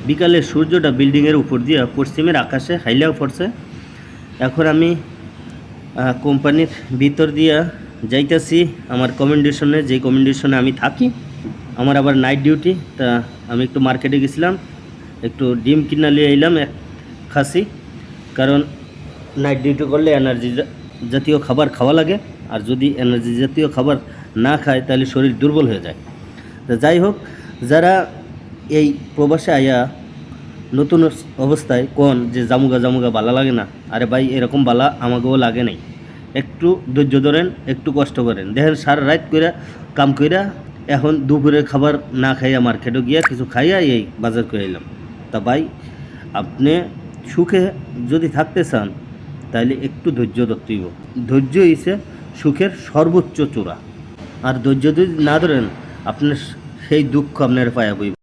বিকালে সূর্যটা বিল্ডিংয়ের উপর দিয়ে পশ্চিমের আকাশে হাইলাও পড়ছে। এখন আমি কোম্পানির ভিতর দিয়া যাইতেছি আমার কমেন্ডেশনে, যে কমেন্ডেশনে আমি থাকি। আমার আবার নাইট ডিউটি, তা আমি একটু মার্কেটে গেছিলাম, একটু ডিম কিনা নিয়ে এলাম এক খাসি। কারণ নাইট ডিউটি করলে এনার্জি জাতীয় খাবার খাওয়া লাগে, আর যদি এনার্জি জাতীয় খাবার না খায় তাহলে শরীর দুর্বল হয়ে যায়। তো যাই হোক, যারা এই প্রবাসে আয়া নতুন অবস্থায় কোন যে জামুগা বালা লাগে না, আরে ভাই এরকম বালা আমাকেও লাগে নাই। একটু ধৈর্য ধরেন, একটু কষ্ট করেন। দেখেন সারা রাত কইরা কাম কইরা এখন দুপুরের খাবার না খাইয়া মার্কেটে গিয়া কিছু খাইয়া এই বাজার করে এলাম। তা ভাই আপনি সুখে যদি থাকতে চান তাহলে একটু ধৈর্য ধরতে হইব। ধৈর্য হইছে সুখের সর্বোচ্চ চূড়া। আর ধৈর্য যদি না ধরেন আপনার সেই দুঃখ আপনার পায়া বইব।